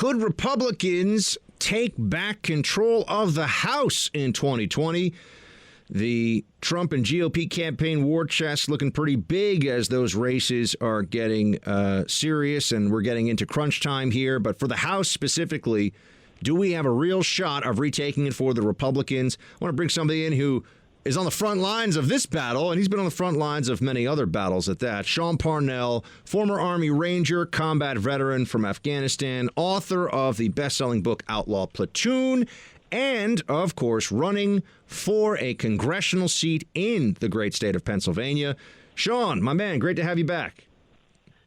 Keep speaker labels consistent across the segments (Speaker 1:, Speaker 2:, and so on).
Speaker 1: Could Republicans take back control of the House in 2020? The Trump and GOP campaign war chest looking pretty big as those races are getting serious, and we're getting into crunch time here. But for the House specifically, do we have a real shot of retaking it for the Republicans? I want to bring somebody in who is on the front lines of this battle, and he's been on the front lines of many other battles at that. Sean Parnell, former Army Ranger, combat veteran from Afghanistan, author of the best-selling book Outlaw Platoon, and, of course, running for a congressional seat in the great state of Pennsylvania. Sean, my man, great to have you back.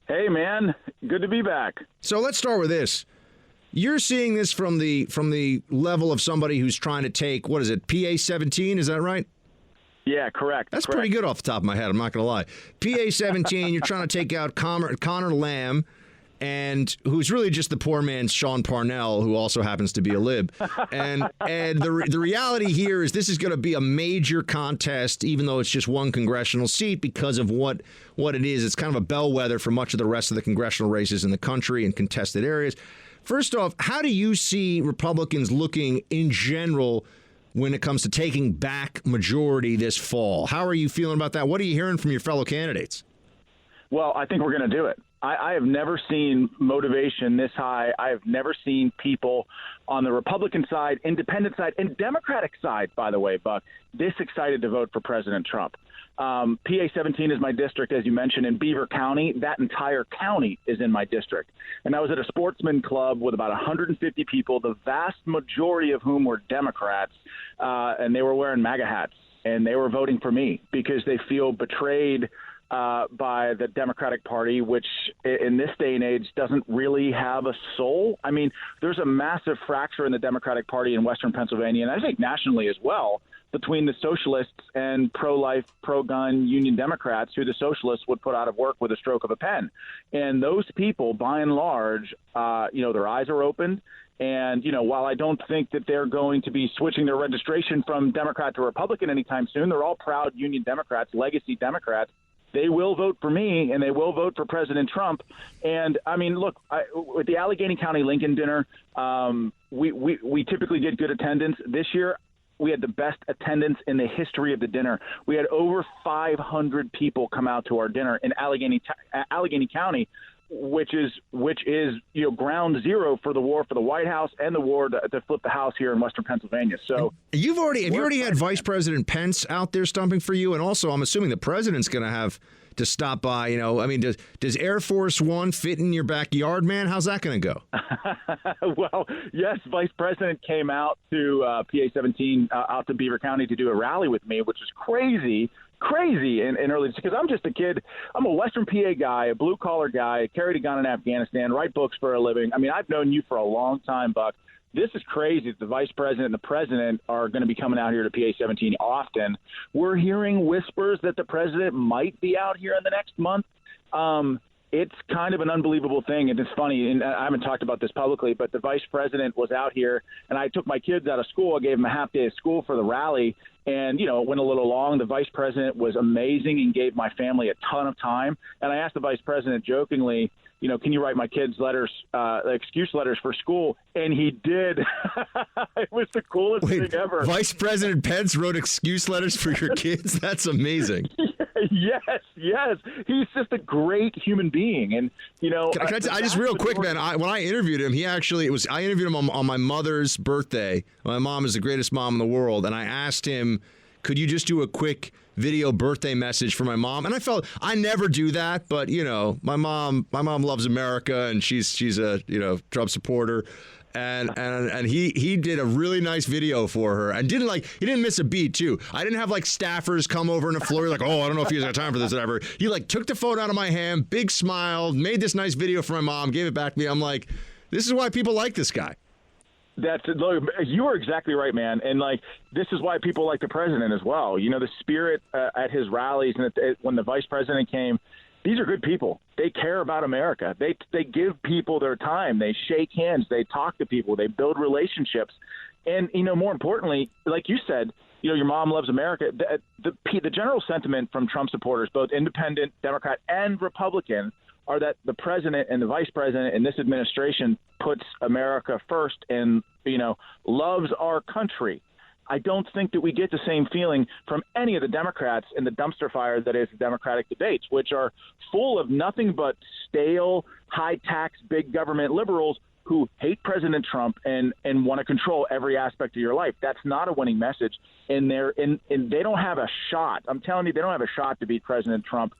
Speaker 2: Hey, man. Good to be back.
Speaker 1: So let's start with this. You're seeing this from the level of somebody who's trying to take, what is it, PA-17, is that right?
Speaker 2: Yeah, correct.
Speaker 1: That's pretty good off the top of my head, I'm not going to lie. PA-17, you're trying to take out Connor Lamb, and who's really just the poor man's Sean Parnell, who also happens to be a lib. And the reality here is this is going to be a major contest, even though it's just one congressional seat, because of what it is. It's kind of a bellwether for much of the rest of the congressional races in the country and contested areas. First off, how do you see Republicans looking in general when it comes to taking back majority this fall? How are you feeling about that? What are you hearing from your fellow candidates?
Speaker 2: Well, I think we're going to do it. I have never seen motivation this high. I have never seen people on the Republican side, independent side, and Democratic side, by the way, Buck, this excited to vote for President Trump. PA-17 is my district, as you mentioned, in Beaver County. That entire county is in my district. And I was at a sportsman club with about 150 people, the vast majority of whom were Democrats, and they were wearing MAGA hats. And they were voting for me because they feel betrayed by the Democratic Party, which in this day and age doesn't really have a soul. I mean, there's a massive fracture in the Democratic Party in Western Pennsylvania, and I think nationally as well, between the socialists and pro-life, pro-gun union Democrats, who the socialists would put out of work with a stroke of a pen. And those people, by and large, their eyes are opened. And, while I don't think that they're going to be switching their registration from Democrat to Republican anytime soon, they're all proud union Democrats, legacy Democrats. They will vote for me, and they will vote for President Trump. And, I mean, look, with the Allegheny County Lincoln dinner, we typically get good attendance. This year, we had the best attendance in the history of the dinner. We had over 500 people come out to our dinner in Allegheny County, which is ground zero for the war for the White House and the war to flip the House here in Western Pennsylvania. So have you already had Vice President Pence out there stumping for you? And also, I'm assuming the president's going to have to stop by. Does Air Force One fit in your backyard, man? How's that going to go? Well, yes, Vice President came out to PA-17 out to Beaver County to do a rally with me, which is crazy in early, because I'm just a kid. I'm a Western PA guy, a blue collar guy, carried a gun in Afghanistan, write books for a living. I mean, I've known you for a long time, Buck. This is crazy that the vice president and the president are going to be coming out here to PA-17 often. We're hearing whispers that the president might be out here in the next month. It's kind of an unbelievable thing, and it's funny, and I haven't talked about this publicly, but the vice president was out here, and I took my kids out of school. I gave them a half day of school for the rally, and, it went a little long. The vice president was amazing and gave my family a ton of time, and I asked the vice president jokingly, can you write my kids letters, excuse letters for school? And he did. It was the coolest thing ever. Vice President Pence wrote excuse letters for your kids? That's amazing. Yes. He's just a great human being. And, I just real quick, man, when I interviewed him, I interviewed him on my mother's birthday. My mom is the greatest mom in the world. And I asked him, could you just do a quick video birthday message for my mom? And I never do that, but my mom loves America, and she's a Trump supporter, and he did a really nice video for her, and he didn't miss a beat too. I didn't have staffers come over in a flurry I don't know if he has got time for this or whatever. He took the phone out of my hand, big smile, made this nice video for my mom, gave it back to me. I'm like, this is why people like this guy. You are exactly right, man. And this is why people like the president as well. The spirit at his rallies, and when the vice president came, these are good people. They care about America. They give people their time. They shake hands. They talk to people. They build relationships. And, more importantly, like you said, your mom loves America. The general sentiment from Trump supporters, both independent, Democrat, and Republican, are that the president and the vice president in this administration puts America first and, loves our country. I don't think that we get the same feeling from any of the Democrats in the dumpster fire that is the Democratic debates, which are full of nothing but stale, high-tax, big government liberals who hate President Trump and want to control every aspect of your life. That's not a winning message. And they don't have a shot. I'm telling you, they don't have a shot to beat President Trump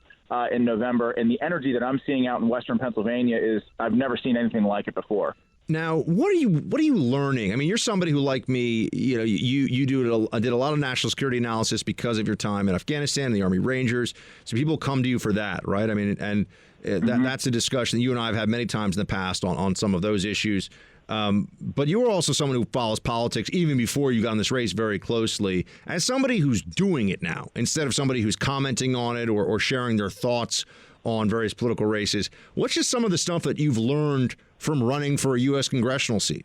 Speaker 2: in November. And the energy that I'm seeing out in Western Pennsylvania is I've never seen anything like it before.
Speaker 1: Now, what are you learning? I mean, you're somebody who, like me, you did a lot of national security analysis because of your time in Afghanistan and the Army Rangers. So people come to you for that, right? I mean, and that's a discussion that you and I have had many times in the past on some of those issues. But you are also someone who follows politics even before you got in this race very closely. As somebody who's doing it now, instead of somebody who's commenting on it or sharing their thoughts on various political races, what's just some of the stuff that you've learned from running for a U.S. congressional seat?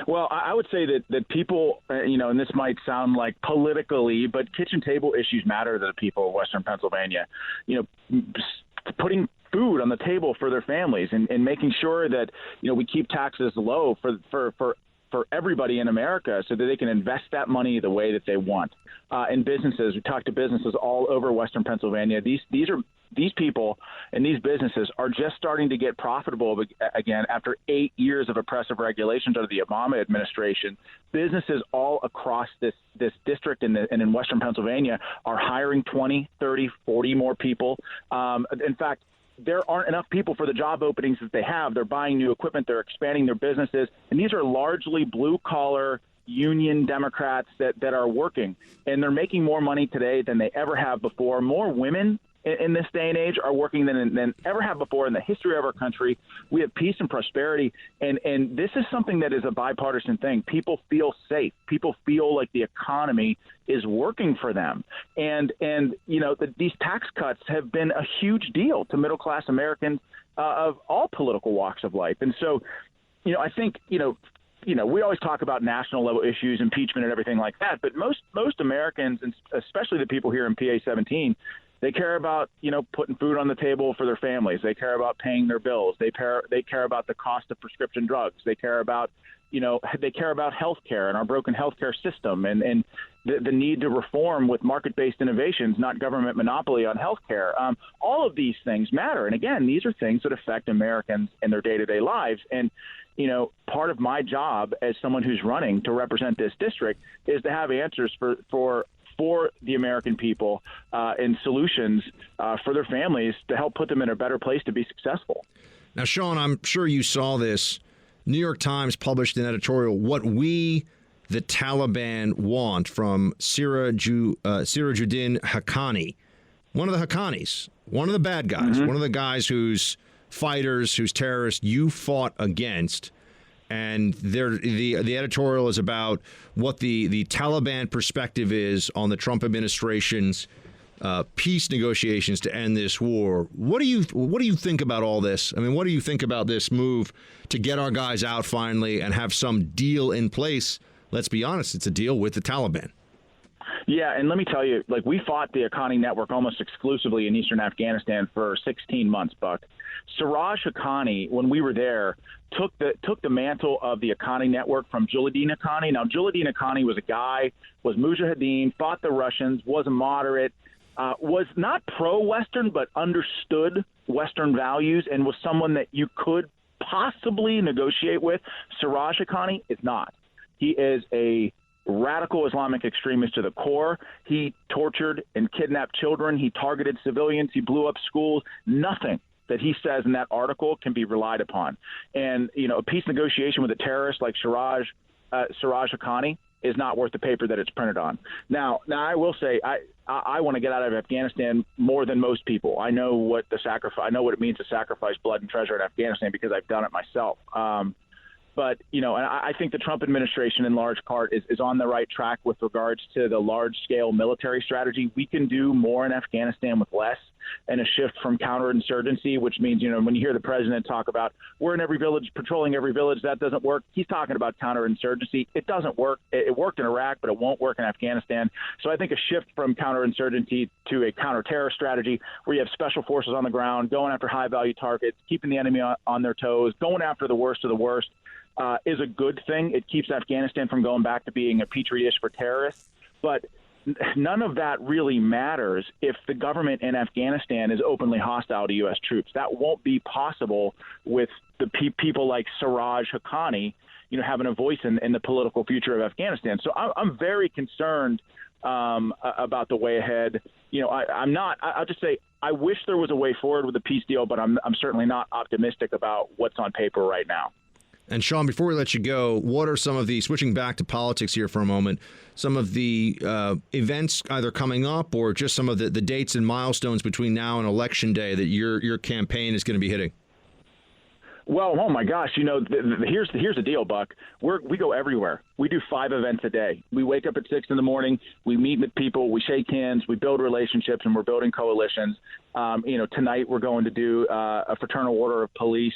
Speaker 2: Well, I would say that people, and this might sound like politically, but kitchen table issues matter to the people of Western Pennsylvania. Putting food on the table for their families and making sure that, we keep taxes low for everybody in America so that they can invest that money the way that they want. In businesses, we talk to businesses all over Western Pennsylvania. These people and these businesses are just starting to get profitable again after 8 years of oppressive regulations under the Obama administration. Businesses all across this district and in Western Pennsylvania are hiring 20, 30, 40 more people. In fact, there aren't enough people for the job openings that they have. They're buying new equipment. They're expanding their businesses. And these are largely blue-collar union Democrats that are working. And they're making more money today than they ever have before. More women in this day and age are working than ever have before in the history of our country. We have peace and prosperity, and this is something that is a bipartisan thing. People feel safe. People feel like the economy is working for them, and these tax cuts have been a huge deal to middle class Americans of all political walks of life. And so, I think we always talk about national level issues, impeachment, and everything like that. But most Americans, and especially the people here in PA 17. They care about, putting food on the table for their families. They care about paying their bills. They care about the cost of prescription drugs. They care about, health care and our broken health care system and the need to reform with market-based innovations, not government monopoly on health care. All of these things matter. And again, these are things that affect Americans in their day-to-day lives. And, part of my job as someone who's running to represent this district is to have answers for the American people and solutions for their families to help put them in a better place to be successful.
Speaker 1: Now, Sean, I'm sure you saw this. New York Times published an editorial, What We, the Taliban, Want, from Sirajuddin Haqqani, one of the Haqqanis, one of the bad guys, one of the guys whose fighters, whose terrorists you fought against. And the editorial is about what the Taliban perspective is on the Trump administration's peace negotiations to end this war. What do you think about all this? I mean, what do you think about this move to get our guys out finally and have some deal in place? Let's be honest, it's a deal with the Taliban.
Speaker 2: Yeah, and let me tell you, we fought the Haqqani network almost exclusively in eastern Afghanistan for 16 months, Buck. Siraj Haqqani, when we were there, took the mantle of the Haqqani network from Juladdin Haqqani. Now, Juladdin Haqqani was Mujahideen, fought the Russians, was a moderate, was not pro-Western, but understood Western values and was someone that you could possibly negotiate with. Siraj Haqqani is not. He is a radical Islamic extremist to the core. He tortured and kidnapped children. He targeted civilians. He blew up schools. Nothing that he says in that article can be relied upon. And, a peace negotiation with a terrorist like Siraj Haqqani is not worth the paper that it's printed on. Now I will say I want to get out of Afghanistan more than most people. I know what it means to sacrifice blood and treasure in Afghanistan because I've done it myself. But, and I think the Trump administration in large part is on the right track with regards to the large-scale military strategy. We can do more in Afghanistan with less. and a shift from counterinsurgency, which means, when you hear the president talk about we're in every village, patrolling every village, that doesn't work. He's talking about counterinsurgency. It doesn't work. It worked in Iraq, but it won't work in Afghanistan. So I think a shift from counterinsurgency to a counter-terror strategy where you have special forces on the ground, going after high-value targets, keeping the enemy on their toes, going after the worst of the worst, is a good thing. It keeps Afghanistan from going back to being a petri dish for terrorists. But none of that really matters if the government in Afghanistan is openly hostile to U.S. troops. That won't be possible with the people like Siraj Haqqani, having a voice in the political future of Afghanistan. So I'm very concerned about the way ahead. I'll just say I wish there was a way forward with the peace deal, but I'm certainly not optimistic about what's on paper right now.
Speaker 1: And Sean, before we let you go, what are some of the, switching back to politics here for a moment, some of the events either coming up or just some of the dates and milestones between now and Election Day that your campaign is going to be hitting?
Speaker 2: Well, oh my gosh, here's the deal, Buck. We go everywhere. We do 5 events a day. We wake up at 6 in the morning. We meet with people. We shake hands. We build relationships, and we're building coalitions. Tonight we're going to do a fraternal order of police.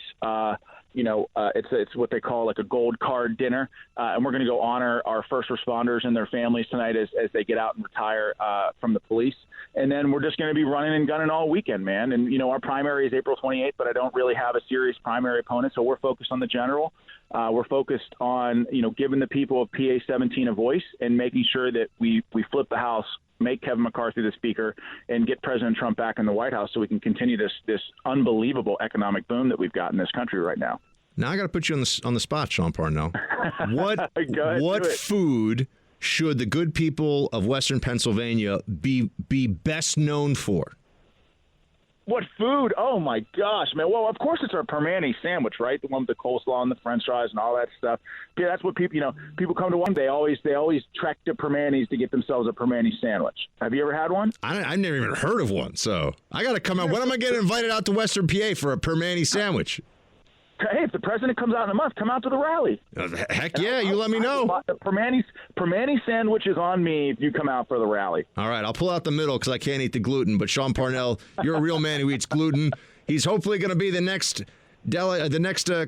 Speaker 2: It's what they call like a gold card dinner, and we're going to go honor our first responders and their families tonight as they get out and retire from the police. And then we're just going to be running and gunning all weekend, man. And, our primary is April 28th, but I don't really have a serious primary opponent, so we're focused on the general. We're focused on, giving the people of PA 17 a voice and making sure that we flip the House, make Kevin McCarthy the speaker, and get President Trump back in the White House so we can continue this unbelievable economic boom that we've got in this country right now.
Speaker 1: Now I got to put you on the spot, Sean Parnell. What food should the good people of Western Pennsylvania be best known for?
Speaker 2: What food? Oh my gosh, man! Well, of course it's our Permane sandwich, right? The one with the coleslaw and the French fries and all that stuff. Yeah, that's what people come to one. They always trek to Permane's to get themselves a Permane sandwich. Have you ever had one?
Speaker 1: I've never even heard of one, so I got to come out. When am I getting invited out to Western PA for a Permane sandwich?
Speaker 2: Hey, if the president comes out in a month, come out to the rally.
Speaker 1: Heck yeah, you let me know.
Speaker 2: The Permane sandwich is on me if you come out for the rally.
Speaker 1: All right, I'll pull out the middle because I can't eat the gluten. But Sean Parnell, you're a real man who eats gluten. He's hopefully going to be the next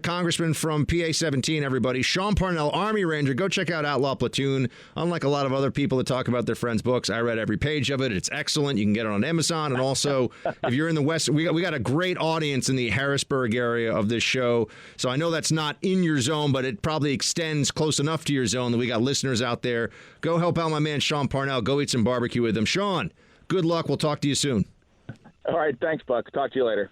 Speaker 1: congressman from PA 17, everybody. Sean Parnell, Army Ranger. Go check out Outlaw Platoon. Unlike a lot of other people that talk about their friends' books, I read every page of it. It's excellent. You can get it on Amazon. And also, if you're in the West, we got a great audience in the Harrisburg area of this show. So I know that's not in your zone, but it probably extends close enough to your zone that we got listeners out there. Go help out my man, Sean Parnell. Go eat some barbecue with him. Sean, good luck. We'll talk to you soon.
Speaker 2: All right. Thanks, Buck. Talk to you later.